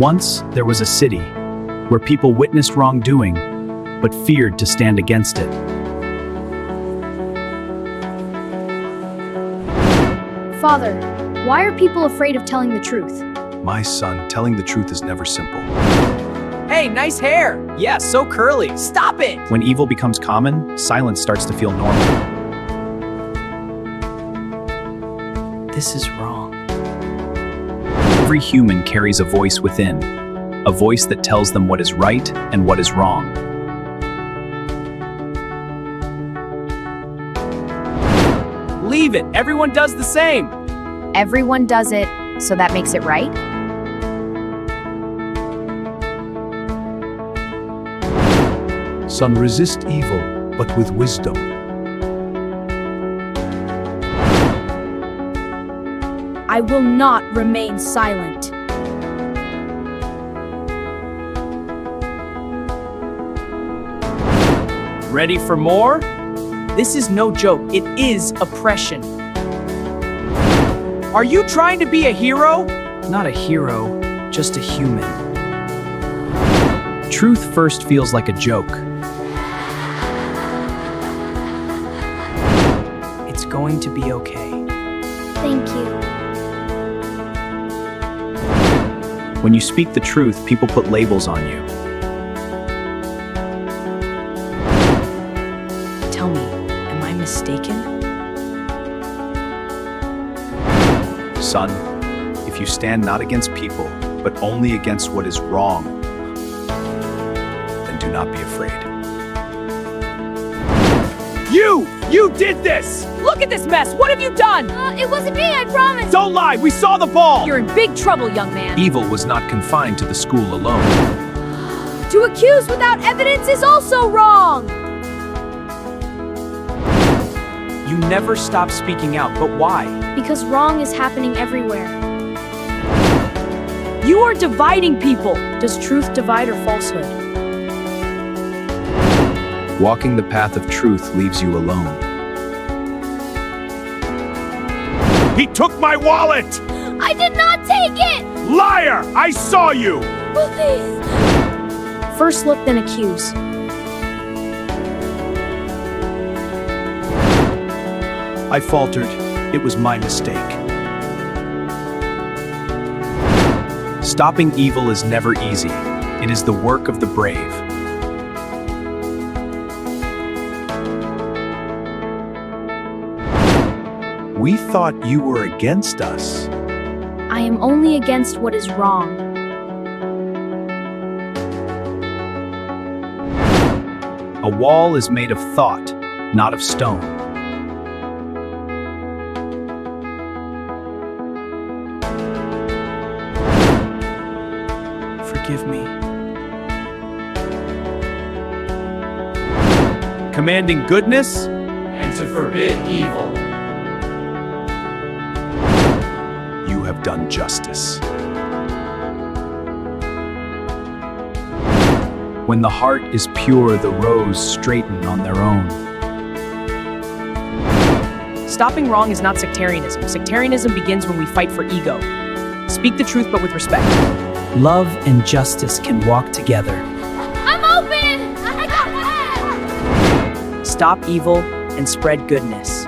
Once, there was a city where people witnessed wrongdoing, but feared to stand against it. Father, why are people afraid of telling the truth? My son, telling the truth is never simple. Hey, nice hair! Yeah, so curly. Stop it! When evil becomes common, silence starts to feel normal. This is wrong. Every human carries a voice within, a voice that tells them what is right and what is wrong. Leave it! Everyone does the same! Everyone does it, so that makes it right? Son, resist evil, but with wisdom. I will not remain silent. Ready for more? This is no joke. It is oppression. Are you trying to be a hero? Not a hero, just a human. Truth first feels like a joke. It's going to be okay. Thank you. When you speak the truth, people put labels on you. Tell me, am I mistaken? Son, if you stand not against people, but only against what is wrong, then do not be afraid. You did this! Look at this mess! What have you done? It wasn't me, I promise! Don't lie! We saw the ball! You're in big trouble, young man. Evil was not confined to the school alone. To accuse without evidence is also wrong! You never stop speaking out, but why? Because wrong is happening everywhere. You are dividing people! Does truth divide or falsehood? Walking the path of truth leaves you alone. He took my wallet! I did not take it! Liar! I saw you! Please! First look, then accuse. I faltered. It was my mistake. Stopping evil is never easy. It is the work of the brave. We thought you were against us. I am only against what is wrong. A wall is made of thought, not of stone. Forgive me. Commanding goodness And to forbid evil. You have done justice. When the heart is pure, the rows straighten on their own. Stopping wrong is not sectarianism. Sectarianism begins when we fight for ego. Speak the truth, but with respect. Love and justice can walk together. I'm open! Stop evil and spread goodness.